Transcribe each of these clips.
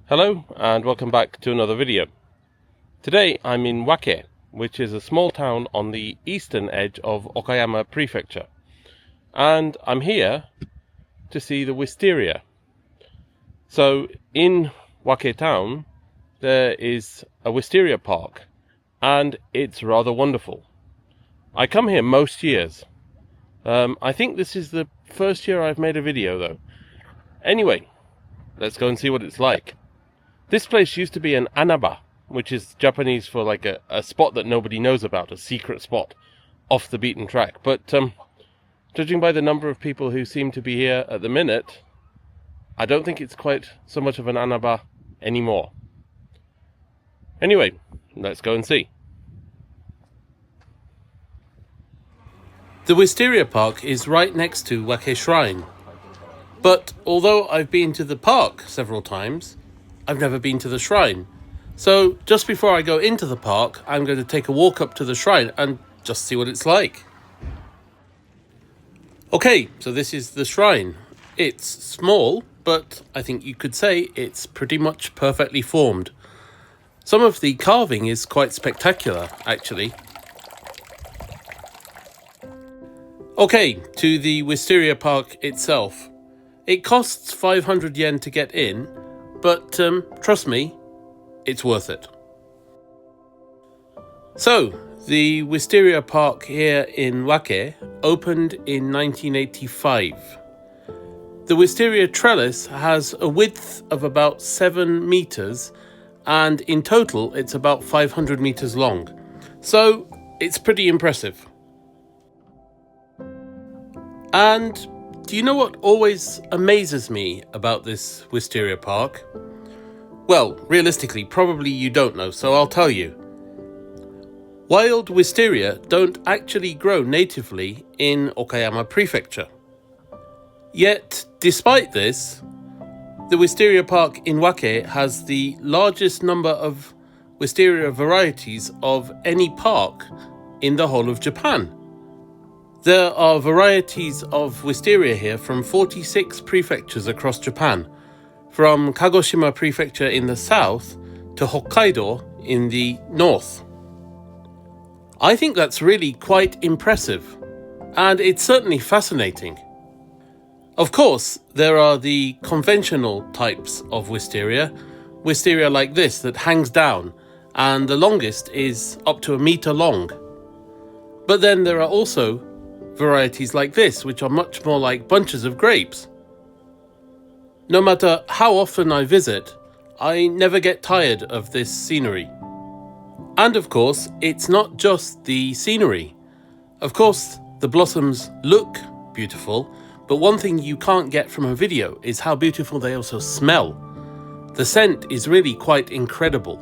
Hello and welcome back to another video. Today I'm in Wake, which is a small town on the eastern edge of Okayama Prefecture, and I'm here to see the Wisteria. So in Wake town there is a Wisteria park and it's rather wonderful. I come here most years. I think this is the first year I've made a video though. Anyway, let's go and see what it's like. This place used to be an anaba, which is Japanese for like a spot that nobody knows about, a secret spot off the beaten track. But judging by the number of people who seem to be here at the minute, I don't think it's quite so much of an anaba anymore. Anyway, let's go and see. The Wisteria Park is right next to Wake Shrine. But although I've been to the park several times, I've never been to the shrine. So just before I go into the park, I'm going to take a walk up to the shrine and just see what it's like. Okay, so this is the shrine. It's small, but I think you could say it's pretty much perfectly formed. Some of the carving is quite spectacular, actually. Okay, to the Wisteria Park itself. It costs 500 yen to get in, but trust me, it's worth it. So, the Wisteria Park here in Wake opened in 1985. The Wisteria trellis has a width of about 7 meters, and in total it's about 500 meters long. So, it's pretty impressive. And do you know what always amazes me about this Wisteria Park? Well, realistically, probably you don't know, so I'll tell you. Wild wisteria don't actually grow natively in Okayama Prefecture. Yet, despite this, the Wisteria Park in Wake has the largest number of wisteria varieties of any park in the whole of Japan. There are varieties of wisteria here from 46 prefectures across Japan, from Kagoshima Prefecture in the south to Hokkaido in the north. I think that's really quite impressive, and it's certainly fascinating. Of course, there are the conventional types of wisteria like this that hangs down, and the longest is up to 1 meter long. But then there are also varieties like this, which are much more like bunches of grapes. No matter how often I visit, I never get tired of this scenery. And of course, it's not just the scenery. Of course, the blossoms look beautiful, but one thing you can't get from a video is how beautiful they also smell. The scent is really quite incredible.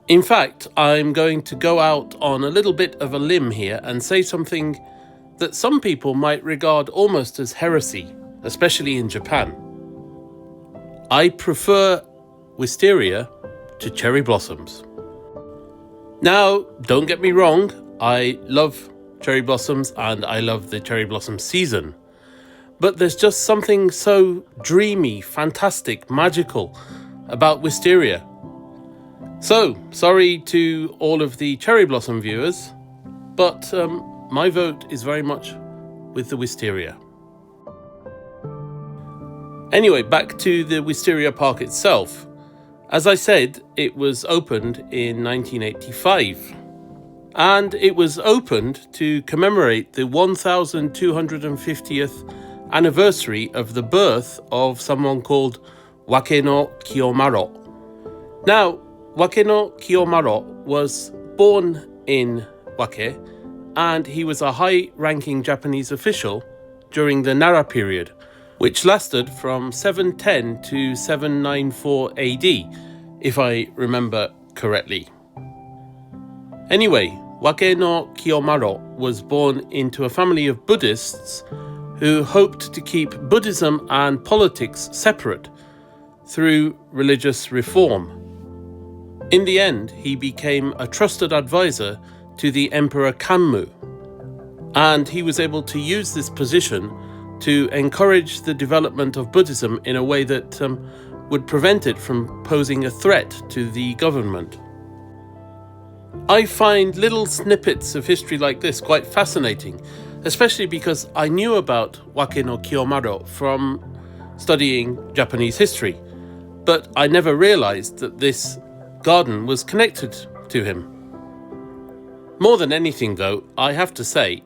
In fact, I'm going to go out on a little bit of a limb here and say something that some people might regard almost as heresy, especially in Japan. I prefer wisteria to cherry blossoms. Now, don't get me wrong, I love cherry blossoms and I love the cherry blossom season. But there's just something so dreamy, fantastic, magical about wisteria. So, sorry to all of the cherry blossom viewers, but my vote is very much with the wisteria. Anyway, back to the Wisteria Park itself. As I said, it was opened in 1985. And it was opened to commemorate the 1250th anniversary of the birth of someone called Wake no Kiyomaro. Now, Wake no Kiyomaro was born in Wake, and he was a high-ranking Japanese official during the Nara period, which lasted from 710 to 794 AD, if I remember correctly. Anyway, Wake no Kiyomaro was born into a family of Buddhists who hoped to keep Buddhism and politics separate through religious reform. In the end, he became a trusted advisor to the Emperor Kanmu, and he was able to use this position to encourage the development of Buddhism in a way that would prevent it from posing a threat to the government. I find little snippets of history like this quite fascinating, especially because I knew about Wake no Kiyomaro from studying Japanese history, but I never realized that this garden was connected to him. More than anything though, I have to say,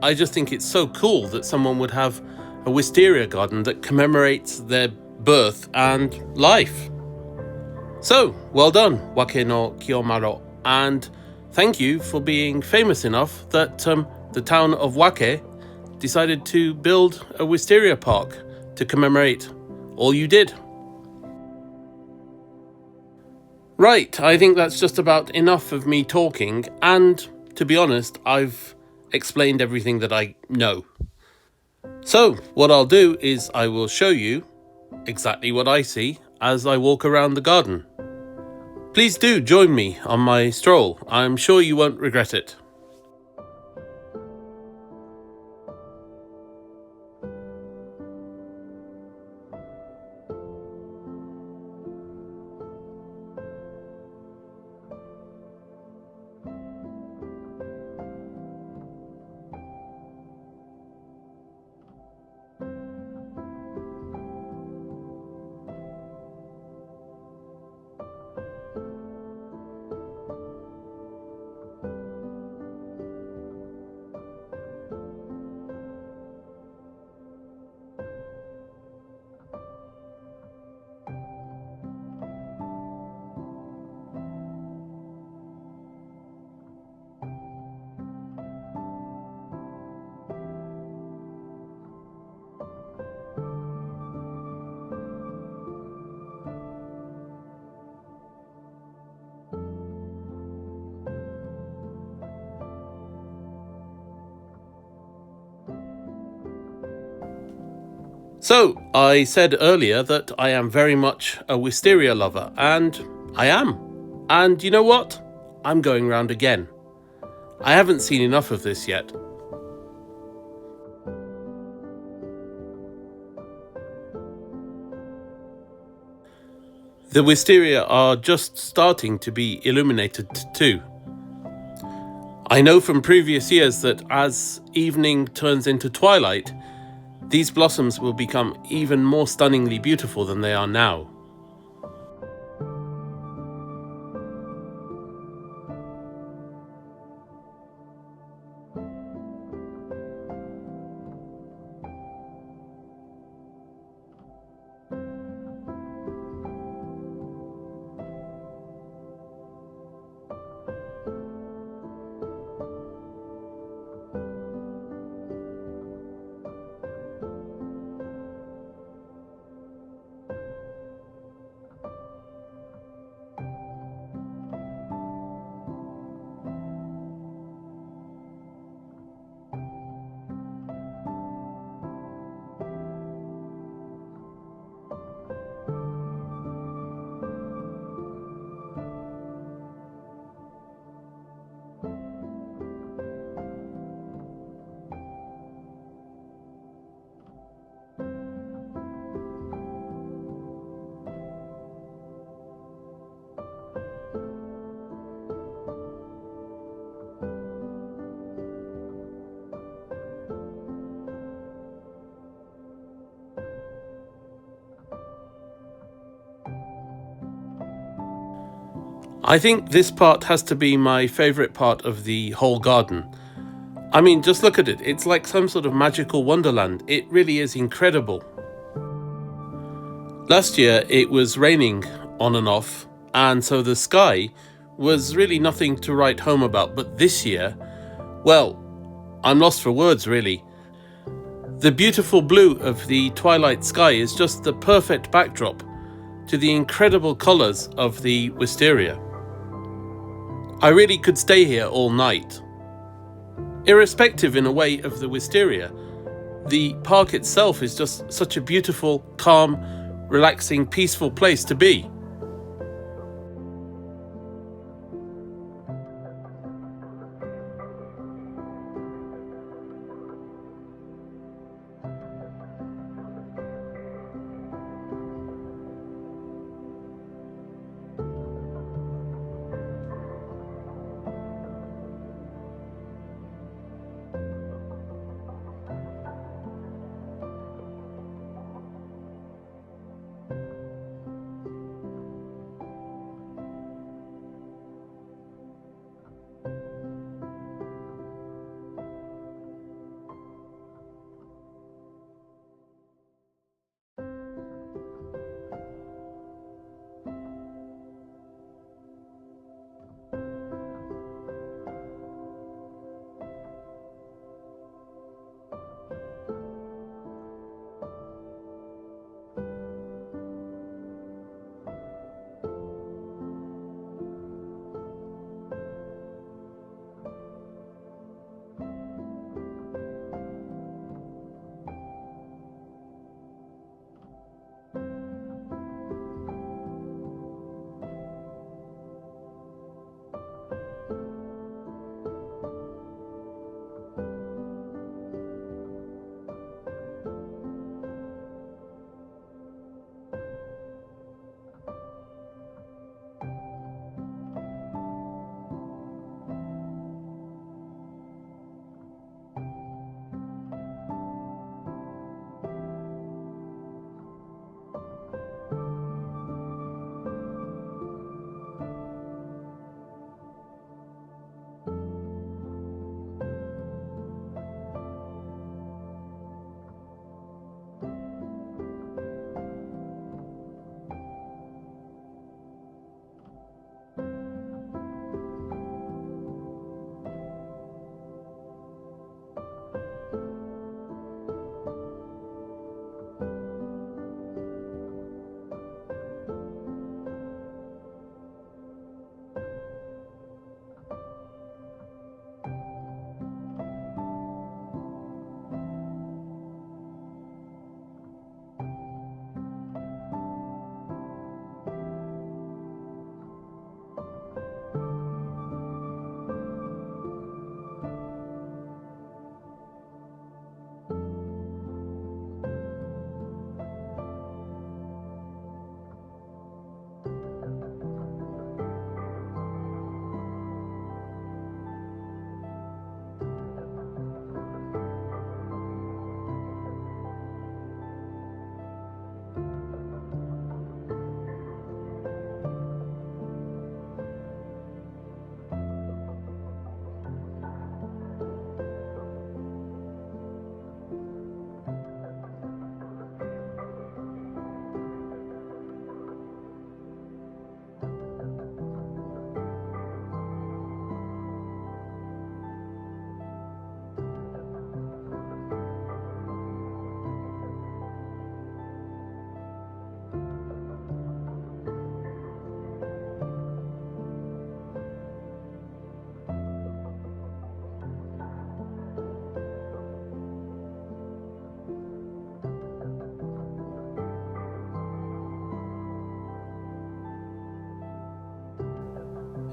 I just think it's so cool that someone would have a wisteria garden that commemorates their birth and life. So, well done, Wake no Kiyomaro, and thank you for being famous enough that the town of Wake decided to build a wisteria park to commemorate all you did. Right, I think that's just about enough of me talking, and to be honest, I've explained everything that I know. So, what I'll do is I will show you exactly what I see as I walk around the garden. Please do join me on my stroll. I'm sure you won't regret it. So, I said earlier that I am very much a wisteria lover, and I am. And you know what? I'm going round again. I haven't seen enough of this yet. The wisteria are just starting to be illuminated too. I know from previous years that as evening turns into twilight, these blossoms will become even more stunningly beautiful than they are now. I think this part has to be my favourite part of the whole garden. I mean, just look at it. It's like some sort of magical wonderland. It really is incredible. Last year it was raining on and off, and so the sky was really nothing to write home about. But this year, well, I'm lost for words really. The beautiful blue of the twilight sky is just the perfect backdrop to the incredible colours of the wisteria. I really could stay here all night. Irrespective in a way of the wisteria, the park itself is just such a beautiful, calm, relaxing, peaceful place to be.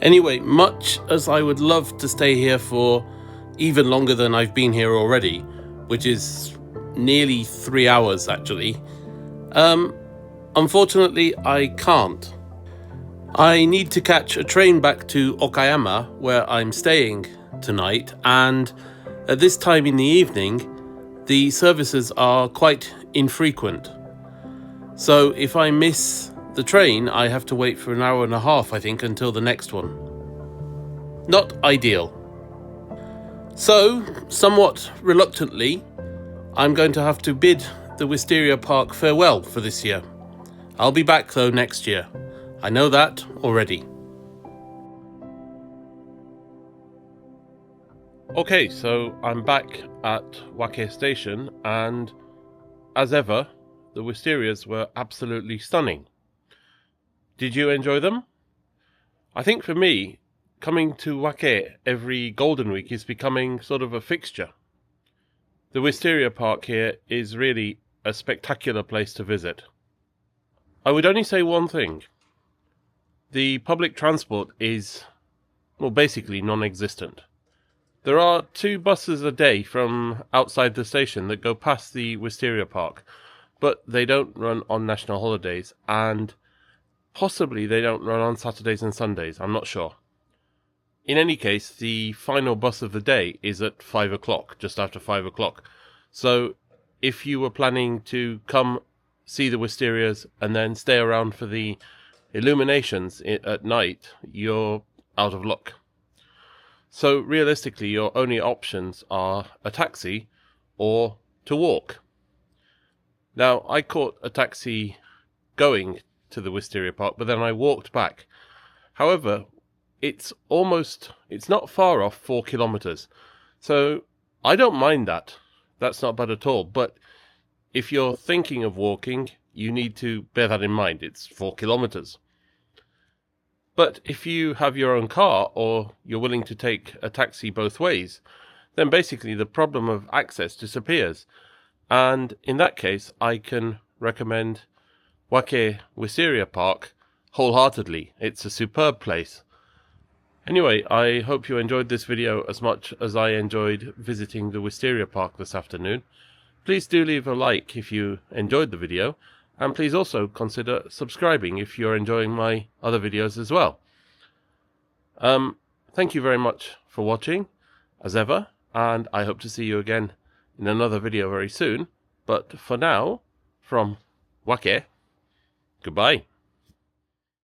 Anyway, much as I would love to stay here for even longer than I've been here already, which is nearly 3 hours actually, unfortunately I can't. I need to catch a train back to Okayama, where I'm staying tonight, and at this time in the evening, the services are quite infrequent. So if I miss the train, I have to wait for an hour and a half, I think, until the next one. Not ideal. So, somewhat reluctantly, I'm going to have to bid the Wisteria Park farewell for this year. I'll be back though next year. I know that already. Okay, so I'm back at Wake Station, and as ever, the Wisterias were absolutely stunning. Did you enjoy them? I think for me, coming to Wake every Golden Week is becoming sort of a fixture. The Wisteria Park here is really a spectacular place to visit. I would only say one thing. The public transport is, well, basically non-existent. There are 2 buses a day from outside the station that go past the Wisteria Park, but they don't run on national holidays, and possibly they don't run on Saturdays and Sundays, I'm not sure. In any case, the final bus of the day is at 5 o'clock, just after 5 o'clock. So if you were planning to come see the Wisterias and then stay around for the illuminations at night, you're out of luck. So realistically, your only options are a taxi or to walk. Now, I caught a taxi going to the Wisteria Park, but then I walked back. However, it's not far off 4 kilometers. So I don't mind that. That's not bad at all. But if you're thinking of walking, you need to bear that in mind. It's 4 kilometers. But if you have your own car, or you're willing to take a taxi both ways, then basically the problem of access disappears. And in that case, I can recommend Wake Wisteria Park wholeheartedly. It's a superb place. Anyway, I hope you enjoyed this video as much as I enjoyed visiting the Wisteria Park this afternoon. Please do leave a like if you enjoyed the video, and please also consider subscribing if you're enjoying my other videos as well. Thank you very much for watching, as ever, and I hope to see you again in another video very soon. But for now, from Wake, goodbye.